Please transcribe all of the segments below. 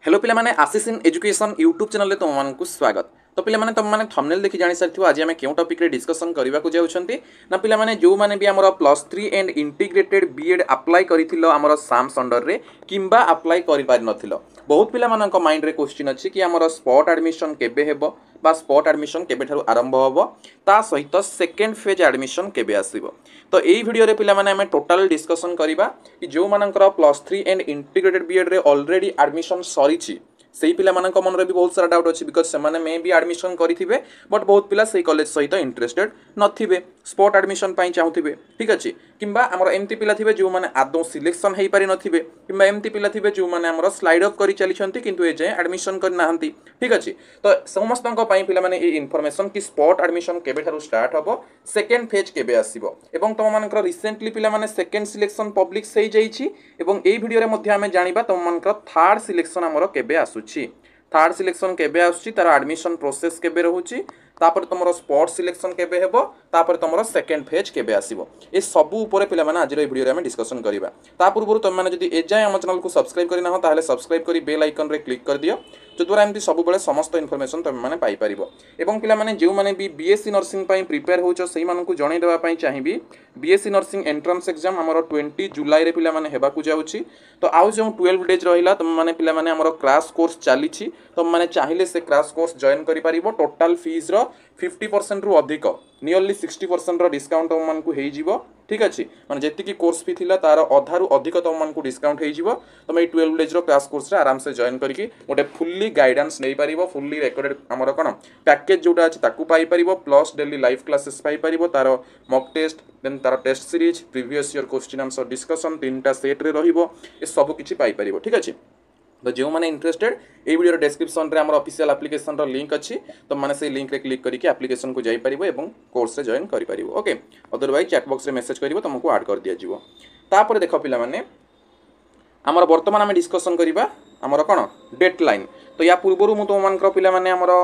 Hello पिला माने आशीष in education YouTube channel रे तुमको स्वागत। तो पिला माने तुम माने थंबनेल देखि जानि सारथियो आज हमें क्यों टॉपिक रे डिस्कशन करबा को जाउछंती ना पिला माने जो माने भी हमर +3 एंड इंटीग्रेटेड बीएड अप्लाई करिथिलो हमर साम्स अंडर रे किंबा अप्लाई करि पारि नथिलो। बहुत पिला मानक माइंड रे क्वेश्चन अछि कि हमर स्पॉट एडमिशन केबे हेबो बा स्पॉट एडमिशन केबे ठारू आरंभ होबो ता सहित सेकेंड फेज एडमिशन केबे आसीबो। तो एई वीडियो रे पिला माने हमें टोटल डिस्कशन करिबा कि जो मानकर +3 एंड इंटीग्रेटेड बीएड रे ऑलरेडी एडमिशन सरीछि से पिला मानक मन रे भी बहुत सारा डाउट अछि बिकॉज़ से माने मे भी एडमिशन करिथिबे बट बहुत पिला से कॉलेज सहित इंटरेस्टेड नथिबे स्पॉट एडमिशन पई चाहुथिबे ठीक अछि किंबा हमर एमती पिला थिबे जो माने आदौ सिलेक्शन हेई पारि नथिबे किंबा एमती पिला थिबे जो माने हमर स्लाइड अप करि चलिछंती किंतु ए जे एडमिशन कर नाहंती ठीक अछि। तो समस्तन को पई पिला माने ए इन्फॉर्मेशन कि स्पॉट एडमिशन केबे थारु स्टार्ट हबो सेकंड फेज केबे आसीबो एवं तम मानकर रिसेंटली पिला माने सेकंड सिलेक्शन पब्लिक सेई जाईछि एवं ए वीडियो रे मध्ये हमें जानिबा तम मानकर थर्ड सिलेक्शन हमर केबे आसुछि थर्ड सिलेक्शन केबे आसुछि तार एडमिशन प्रोसेस केबे रहउछि तापर तुमरो स्पॉट सिलेक्शन केबे हेबो तापर तुमरो सेकंड फेज केबे आसीबो ए सबु ऊपर पिला माने आज रे वीडियो रे हम डिस्कशन करिबा। ता पूर्व तुम माने जदी ए जाय हम चैनल को सब्सक्राइब करिना हो ताहले सब्सक्राइब करी बेल आइकन रे क्लिक कर दियो जो द्वारा एमती सब बेले समस्त इन्फॉर्मेशन तुम माने पाई परिबो। एवं पिला माने जो माने भी बीएससी नर्सिंग पई प्रिपेयर होचो सेही मानन को जणै देबा पई चाहिबी बीएससी नर्सिंग एंट्रेंस एग्जाम हमरो 20 जुलाई रे पिला माने हेबा को जाउछि। तो आउ जो 12 डेज रहिला तुम माने पिला माने हमरो क्रैश कोर्स चालिछि तुम माने चाहिले से क्रैश कोर्स जॉइन करि परिबो टोटल फीस रो 50% रु अधिक नियरली 60% रो डिस्काउंट तुम मान को हेई जीवो ठीक अछि माने जेति की कोर्स फी थिला तार अधा रु अधिक तुम मान को डिस्काउंट हेई जीवो तुम ए 12 डेज रो क्रैश कोर्स रे आराम से जॉइन करिकि गोटे फुल्ली गाइडेंस नै परिबो फुल्ली रिकॉर्डेड हमरो कोन पैकेज जोटा अछि ताकू पाई परिबो प्लस डेली लाइव क्लासेस पाई परिबो तार मॉक टेस्ट देन तार test series previous year question answer discussion तीनटा सेट रे रहिबो ए सब किछि पाई परिबो ठीक अछि। तो जो मैंने इंटरेस्टेड ए वीडियो डिस्क्रिप्शन रे हमर ऑफिशियल एप्लीकेशन रो लिंक अछि तो माने से लिंक रे क्लिक करिके एप्लीकेशन को जाई परिबो एवं कोर्स रे जॉइन करि परिबो ओके अदरवाइज चैट बॉक्स रे मेसेज करिवो तुमको ऐड कर दिया जिवो। तापर देखो पिला माने हमर वर्तमान हम डिस्कशन करिबा हमर कोन डेडलाइन तो या पूर्वरु मु तो मानकर पिला माने हमर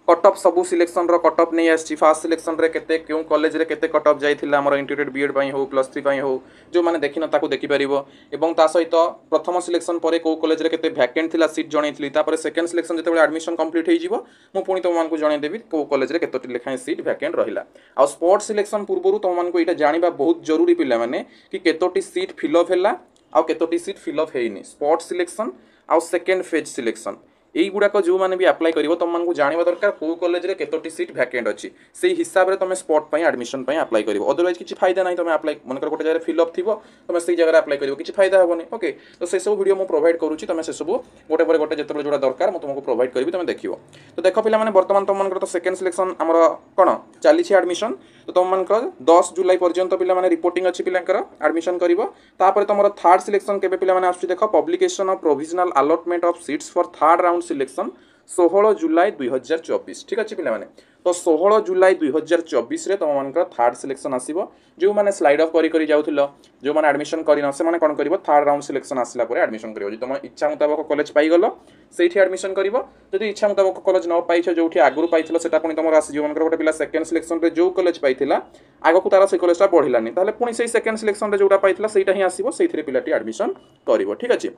कट ऑफ सबु सिलेक्शन रो कट ऑफ नै आछि फास्ट सिलेक्शन रे केते क्यों कॉलेज रे केते कट ऑफ जाइथिला हमर इंटीग्रेटेड बीएड पई हो +3 पई हो जो माने देखिन ताको देखि परिबो एवं ता सहित प्रथम सिलेक्शन परे को कॉलेज रे केते वैकेंट थिला सीट जणैथिली तापर सेकंड सिलेक्शन जेते एडमिशन कंप्लीट हेई जिवो मु पुनी तो मानकु जणै देबी को कॉलेज रे केतोटी लेखाय सीट वैकेंट रहिला। आ स्पॉट सिलेक्शन पूर्वरु तो मानकु एटा जानिबा बहुत जरूरी पिला माने कि केतोटी सीट फिल अप हैला आ केतोटी सीट फिल अप हेइनी स्पॉट सिलेक्शन आ सेकंड फेज सिलेक्शन एई गुडा को जो माने भी अप्लाई करिवो तुम मानकु जानिबा दरकार को कॉलेज रे केतोटी सीट वैकेंट अछि सेही हिसाब रे तुम स्पॉट पई एडमिशन पई अप्लाई करिवो अदरवाइज किछि फायदा नै तुम अप्लाई मनकर गोटे जगह फिल अप थिबो तुम सेही जगह रे अप्लाई करिवो किछि फायदा हेबोनी ओके। तो से सब वीडियो मु प्रोवाइड करूची तुम से सब गोटे पर गोटे जेतबे जोडा दरकार मु तुमको प्रोवाइड करबी तुम देखिवो। तो देखो पिला माने वर्तमान तुम मनकर तो सेकंड सिलेक्शन हमर कोन चाली छी एडमिशन तो तुम मनकर 10 जुलाई पर्यंत पिला माने रिपोर्टिंग अछि पिलांकर एडमिशन करिवो तापर तुमर थर्ड सिलेक्शन केबे पिला माने आछी देखो publication of provisional allotment of seats for third round selection 16 जुलाई 2024 ठीक अछि पिला माने तो 16 जुलाई 2024 रे तुम मानकर थर्ड सिलेक्शन आसीबो जो माने स्लाइड ऑफ करी जाउथिलो जो माने एडमिशन करी न से माने कोन करिवो थर्ड राउंड सिलेक्शन आसिला परे एडमिशन करिवो जे तुम इच्छा मुताबिक कॉलेज पाई गलो सेठी एडमिशन करिवो जदि इच्छा मुताबिक कॉलेज न पाइछो जोठी आगुरु पाइथिलो सेटा पुनी तुमर आसी जो मानकर गोटे पिला सेकंड सिलेक्शन रे जो कॉलेज पाइथिला आगो को तारा से कॉलेजटा पढिलानी ताले पुनी सेही सेकंड सिलेक्शन रे जोटा पाइथिला सेटा ही आसीबो सेथिरे पिलाटी एडमिशन करिवो ठीक अछि।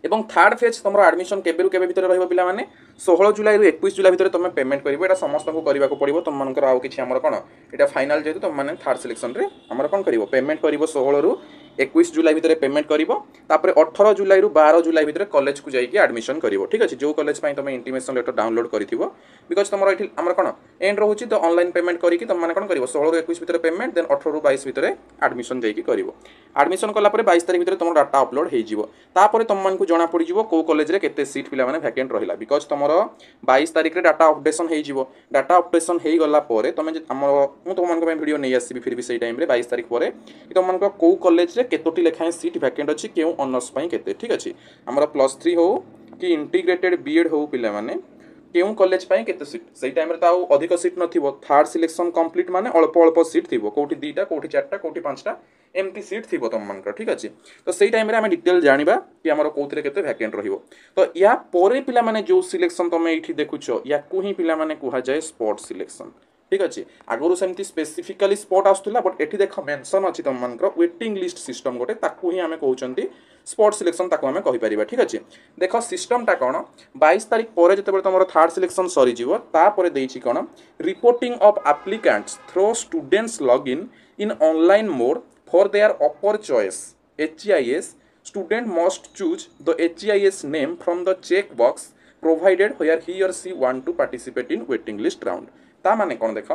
एवं थर्ड फेज तुम एडमिशन केबेरु केबे भितर रहिबो पिला माने 16 जुलाई रु 21 जुलाई भितर तुम पेमेंट करिवो एटा समस्त को करिवा को पड़िबो तुम मानकर आउ किछि हमर कोन एटा फाइनल जेतु तुम माने थर्ड सिलेक्शन रे हमर कोन करिवो पेमेंट करिवो 16 रु 21 जुलाई भितर पेमेंट करिवो तापर 18 जुलाई रु 12 जुलाई भितर कॉलेज को जाई कि एडमिशन करिवो ठीक अछि। जो कॉलेज पई तुम इंटीमेशन लेटर डाउनलोड करिथिबो बिकॉज़ तुमर एठी हमर कोन एंड रहउछि तो ऑनलाइन पेमेंट करी कि तुम माने कोन करिवो 16 रु 21 भितर पेमेंट देन 18 रु 22 भितर एडमिशन जाई कि करिवो एडमिशन कला परे 22 तारिख भितर तुम डाटा अपलोड हेई जिवो तापर तुम मान को जणा पड़ी जिवो को कॉलेज रे केते सीट पिला माने वैकेंट रहिला बिकॉज़ तुमर 22 तारिख रे डाटा अपडेशन हेई जिवो डाटा अपडेशन हेई गला परे तुम हमर मु तुम मान को वीडियो नै आसीबी फिर भी सेही टाइम रे 22 तारिख परे कि तुम मान को को कॉलेज रे केतोटी लेखाय सीट वैकेंट अछि केउ ऑनर्स पई केते ठीक अछि हमर +3 हो कि इंटीग्रेटेड बीएड हो पिला माने केउ कॉलेज पई केते सीट सेही टाइम रे ताउ अधिक सीट नथिबो थर्ड सिलेक्शन कंप्लीट माने अल्प अल्प सीट थिबो कोठी दुईटा कोठी चारटा कोठी पांचटा एमती सीट थिबो तुम मानकर ठीक अछि। तो सेही टाइम रे हम डिटेल जानिबा कि हमर कोथरे केते वैकेंट रहिबो। तो या परे पिला माने जो सिलेक्शन तुम एठी देखुछो या कोही पिला माने कुहा जाय स्पॉट सिलेक्शन ठीक अच्छे आगुरी सेमती स्पेसिफिकाली स्पॉट आसूला बट एठी देख मेंशन अछि तुम मानकर वेटिंग लिस्ट सिस्टम गोटे ताकू ही आमे कहउचंती स्पॉट सिलेक्शन ताकू आमे कहि परिबा ठीक अच्छे देख सिस्टम टा कोन 22 तारिख पर जते तुम थर्ड सिलेक्शन सरी जीवो ता परे देइछि कोन reporting of applicants through students login in online mode for their upper choice HEIS student must choose the HEIS name from the check box provided where he or she want to participate in waiting list round ता माने कोन देख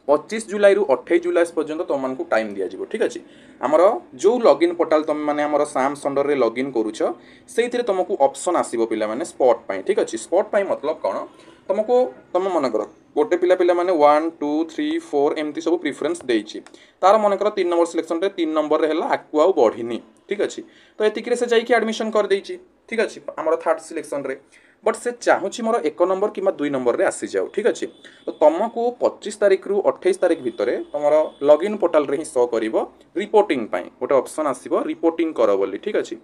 25 जुलाई रु 28 जुलाई पर्यंत तुम मानकु time दिया जिवो ठीक अछि हमर जो लॉगिन पोर्टल तुम माने हमर साम संडर रे लॉगिन करूछ सेइथिरे तुमको ऑप्शन आसीबो पिला माने स्पॉट पई ठीक अछि स्पॉट पई मतलब कोन तुमको तुम मन कर गोटे पिला पिला माने 1 2 3 4 एमती सब प्रेफरेंस देइछि तार मन कर 3 नंबर सिलेक्शन रे 3 नंबर रे हला आकु आउ बढ़िनी ठीक अछि तो एतिकरे से जाई कि एडमिशन कर देइछि ठीक अछि हमर थर्ड सिलेक्शन रे बट से चाहूँ मोर 1 नंबर कि 2 नंबर रे आसी जाओ ठीक अच्छे तो तुमको 25 तारिख रु 28 तारिख भितर तुम लॉगिन पोर्टल रे ही शो करिवो रिपोर्टिंग पाई गोटे ऑप्शन आसीबो रिपोर्टिंग करो बोली ठीक अच्छे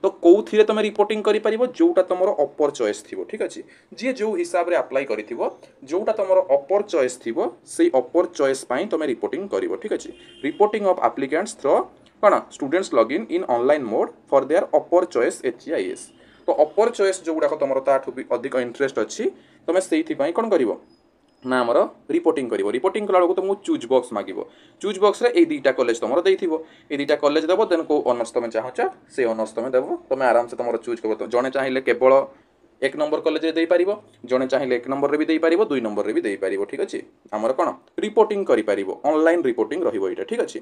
तो कोउथिरे तुम रिपोर्टिंग करि परिबो जोटा तुमरो अपर चॉइस थिबो ठीक अच्छे जे जो हिसाब रे अप्लाई करिथिबो जोटा तुमरो अपर चॉइस थिबो सेई अपर चॉइस पाई तुम रिपोर्टिंग करिवो ठीक अच्छे रिपोर्टिंग ऑफ एप्लिकेंट्स थ्रू कौन students login in online mode for their upper choice HEIS तो अपर चॉइस जो गुड़ाक तुम ताठू भी अधिक इंटरेस्ट अच्छी तुम से कौन कर ना आमर रिपोर्टिंग कर रिपोर्टिंग कला तुमको चूज बॉक्स मागिब चूज बॉक्स रे ए दुईटा कॉलेज तुम देथिबो ए दुईटा कॉलेज देव देन को ऑनर्स तुम चाहछ से ऑनर्स तुम देव तुम आराम से तुम चूज कर जड़े चाहिए केवल 1 नंबर कॉलेज रे दे पारिबो जड़े चाहिए 1 नंबर रे भी दे पारिबो 2 नंबर रे भी दे पारिबो ठीक अछि हमर कोन रिपोर्टिंग करि पारिबो ऑनलाइन रिपोर्टिंग रहिबो एटा ठीक अछि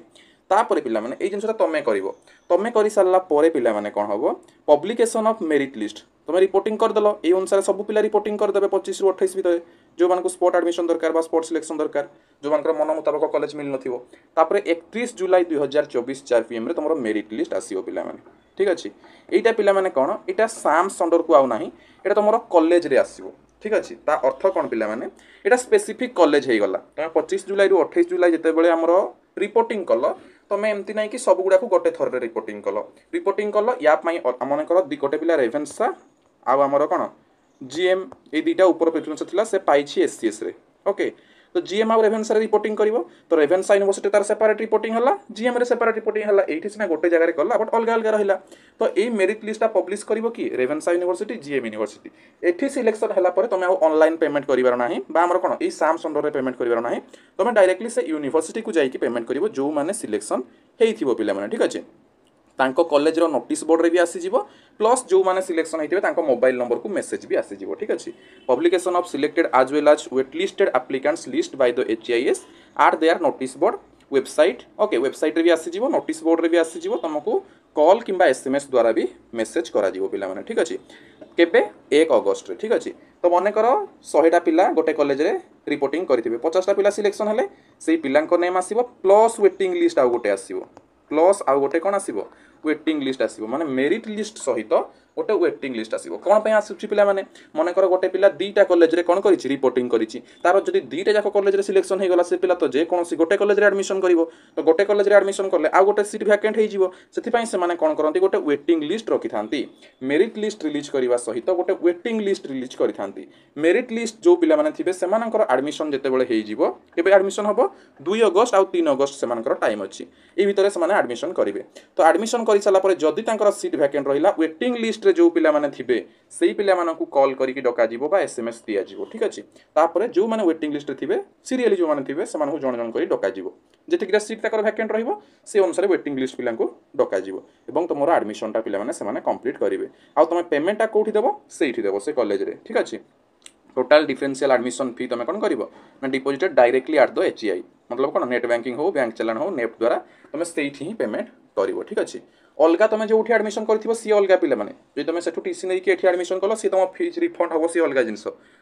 तापर पिला माने ए जिनसटा तमे करिवो तमे करि सारला परे पिला माने कोन हबो पब्लिकेशन ऑफ मेरिट लिस्ट तुम रिपोर्टिंग कर देलो ए अनुसार सब पिला रिपोर्टिंग कर देबे 25 रु 28 भितर जो मानको स्पॉट एडमिशन दरकार बा स्पॉट सिलेक्शन दरकार जो मानकर मन मुताबिक कॉलेज मिल नथिबो तापर 31 जुलाई 2024 4 PM रे तुमरो मेरिट लिस्ट आसीबो पिला माने ठीक अछि एटा पिला माने कोन एटा साम संडर को आउ नाही एटा तुमरो कॉलेज रे आसीबो ठीक अछि ता अर्थ कोन पिला माने एटा स्पेसिफिक कॉलेज हे गला तुम 25 जुलाई रु 28 जुलाई जते बेले हमरो रिपोर्टिंग कलो तुम एमती नहीं कि सब गुड़ा को गोटे थर रे रिपोर्टिंग कल या मन कर गोटे पिला रेभेन्सा आउ आमर कौन GM ये दुईटा ऊपर प्रेफरेंस थिला से पाइछि SCS रे ओके तो GM आउ रेभेन्सा रे रिपोर्टिंग करिवो तो रेभेन्सा यूनिवर्सिटी तार सेपरेट रिपोर्टिंग हला GM रे सेपरेट रिपोर्टिंग हला एठी सिना गोटे जगह रे कला बट अलग अलग रहिला तो ए मेरिट लिस्टा पब्लिश करिवो कि रेभेन्सा यूनिवर्सिटी GM यूनिवर्सिटी एठी सिलेक्शन हला परे तुम ऑनलाइन पेमेंट करिवार नाही बा हमर कोन ए साम संडर रे पेमेंट करिवार नाही तुम डायरेक्टली से यूनिवर्सिटी को जाई कि पेमेंट करिवो जो माने सिलेक्शन हेइथिबो पिला माने ठीक अछि तांको कॉलेज रो नोटिस बोर्ड रे भी आसी जिवो प्लस जो माने सिलेक्शन हेतिबे तांको मोबाइल नंबर को मेसेज भी आसी जिवो ठीक अछि publication of selected as well as wait listed applicants list by the HEIS are their notice board website okay website रे भी आसी जिवो नोटिस बोर्ड रे भी आसी जिवो तुमको कॉल किंबा SMS द्वारा भी मेसेज करा जिवो पिला माने ठीक अछि केबे 1 अगस्त रे ठीक अछि तो मने करो 100टा पिला गोटे कॉलेज रे रिपोर्टिंग करथिबे 50टा पिला सिलेक्शन हेले सेही पिलांको नेम आसीबो प्लस वेटिंग लिस्ट आ गोटे आसीबो प्लस आउ गोटे कोन आसीबो वेटिंग लिस्ट आसीबो माने मेरिट लिस्ट सहित गोटे वेटिंग लिस्ट आसीबो कोन पे आसुची पिला माने मन कर गोटे पिला दुईटा कॉलेज रे कोन करिछि रिपोर्टिंग करिछि तार जदी दुईटा जाक कॉलेज रे सिलेक्शन हे गला से पिला तो जे कोनसी गोटे कॉलेज रे एडमिशन करिवो तो गोटे कॉलेज रे एडमिशन करले आ गोटे सीट वैकेंट हे जिवो सेति पई से माने कोन करंती गोटे वेटिंग लिस्ट रखिथांती मेरिट लिस्ट रिलीज करिवा सहित गोटे वेटिंग लिस्ट रिलीज करिथांती मेरिट लिस्ट जो पिला माने थिबे सेमानकर एडमिशन जते बेले हे जिवो केबे एडमिशन हबो 2 अगस्त आ 3 अगस्त सेमानकर टाइम अछि ए भितरे से माने एडमिशन करिवे तो एडमिशन करि साला परे जदी तांकर सीट वैकेंट रहिला वेटिंग लिस्ट रे जो पिला माने थिबे सेही पिला मानकु कॉल करिकि डका जिवो बा SMS दिया जिवो ठीक अछि तापरे जो माने वेटिंग लिस्ट रे थिबे सीरियली जो माने थिबे से मानकु जण जण करि डका जिवो जेतिकरा सीट ताकर वैकेंट रहिबो से अनुसार वेटिंग लिस्ट पिलांकु डका जिवो एवं तमरो एडमिशन टा पिला माने से माने कंप्लीट करिवे आ तमे पेमेंट टा कोठी देबो सेही देबो से कॉलेज रे ठीक अछि टोटल डिफरेंशियल एडमिशन फी तुम कौन कर deposited directly at the HEI मतलब कौन नेट बैंकिंग हो बैंक चलान हो नेट द्वारा तुम से ही पेमेंट कर ठीक अच्छे अलग तुम जो एडमिशन कर सी अलग पिला माने जो तुम से टीसी नहीं कि एडमिशन कल सी तुम फीस रिफंड हम सी अलग जिन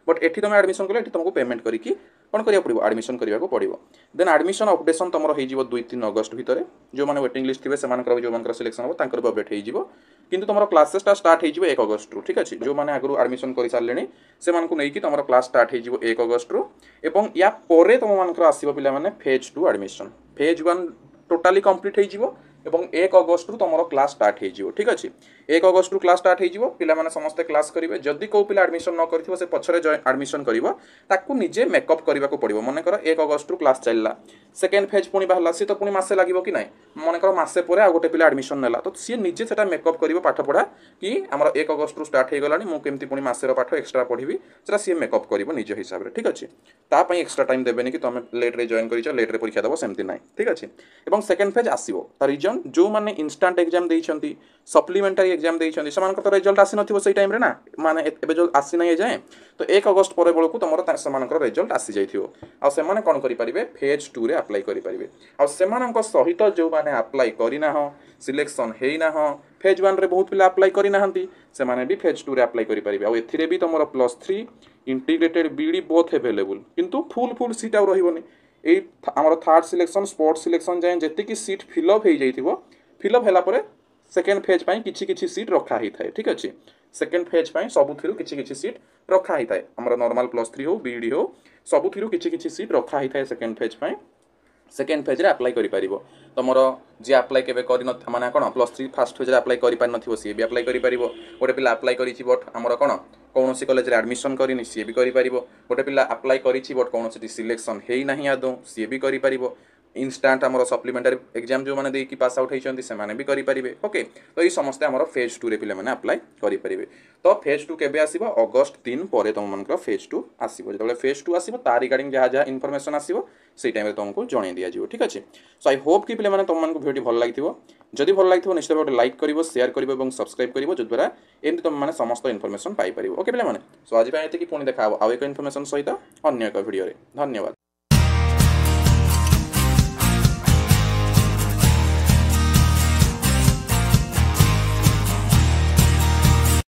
बट एटी तुम एडमिशन कल तुमको पेमेंट करके कौन करा पड़ो एडमिशन करने पड़ो देन एडमिशन अपडेशन तुम हो 2-3 अगस्त भितर जो मैंने वेटिंग लिस्ट थे से जो सिलेक्शन हम भी अपडेट हो किंतु तुम क्लासेस 1 अगस्त रु ठीक अच्छे जो मैंने आगु एडमिशन कर सारे से नहीं तुम क्लास स्टार्ट हो 1 अगस्त रु एवं या परे तुम मान आसो पे phase 2 admission phase 1 totally complete हो এবং 1 अगस्त रु तुम क्लास स्टार्ट हो ठीक अच्छे 1 अगस्त रु क्लास स्टार्ट हो पे समस्ते क्लास करेंगे जदि कौ पिला एडमिशन न कर से पछरे एडमिशन कर निजे मेकअप करने को पड़ो मन कर 1 अगस्त रु क्लास चलला सेकेंड फेज पुणी बाहर सी तो पुणी मसे लगे कि ना मन कर मसे पर आ गोटे पिला एडमिशन नेला तो सी निजे से मेकअप कर पाठ पढ़ा कि आम 1 अगस्त रु स्टार्ट हो गला मुझे पुणी मसेर पाठ एक्सट्रा पढ़ी से सी मेकअप कर निज हिसाब से ठीक अच्छे तापाई एक्सट्रा टाइम देवेनि कि तुम लेट्रे जॉइन कर लेट्रे परीक्षा देव सेमती ना ठीक अच्छे और सेकेंड फेज आसो रिजन जो मैंने इंस्टांट एग्जाम देती सप्लीमेंटारी एग्जाम देती तो रिजल्ट आसी ना से टाइम ना माने एबे जो आसी ना जाए तो 1 अगस्त पर बेलू तुम से रिजल्ट आसी जाइए आने कौन करेंगे फेज 2 रे अप्लाई करेंगे आउ सहित जो मैंने अप्लाई करना सिलेक्शन होना फेज 1 रे बहुत पिला अप्लाई करना से माने भी फेज 2 रे अप्लाई करेंगे आउ एथिरे भी तुम +3 इंटीग्रेटेड बीडी बोथ अवेलेबल किंतु फुल सीट आउ रही आमर थर्ड सिलेक्शन स्पोर्ट सिलेक्शन जाए जी सीट फिलअप हो जाइए फिलअप है सेकेंड फेज पाई किछि सीट रखा ही थाए ठीक अच्छे सेकेंड फेज पाई सबुथिरु किछि सीट रखा ही थाए हमर नॉर्मल +3 हो बीडी हो सबुथिरु किछि सीट रखा ही थाए सेकेंड फेज पाई सेकेंड फेज रे अप्लाई करि परिबो तमरो जे अप्लाई केबे करि न माने कोन +3 फर्स्ट फेज रे अप्लाई करि पार नथिबो सी भी अप्लाई करि परिबो गोटे पिला अप्लाई करिछि बट हमर कोन कौनसी कॉलेज रे एडमिशन करिनि सी भी करि परिबो गोटे पिला अप्लाई करिछि बट कौनसी सिलेक्शन हेई नाही आदो सी भी करि परिबो इंस्टांट आमर सप्लीमेंटारी एग्जाम जो मैंने पास आउट होती से भी करेंगे ओके तो ये समस्ते आमर फेज 2 रे पिले मैंने अप्लाई करेंगे तो फेज 2 केबे आसीबो अगस्त 3 पर तुम मन फेज 2 आसीबो जो फेज 2 आसीबो तार रिगार्डिंग जहाँ जहाँ इनफॉरमेशन आसीबो से टाइम तुमको जन दिज्व ठीक अच्छे सो आई होप कि पे तुम भिडियो भल लगी जदि भल लगी निश्चित भाव लाइक कर शेयर कर सब्सक्राइब कर जो द्वारा एमती तुम समस्त इनफॉरमेशन पाइपर ओके पे सो आज पुणी देखा आउ एक इनफॉरमेशन सहित अन्य एक भिडियो धन्यवाद।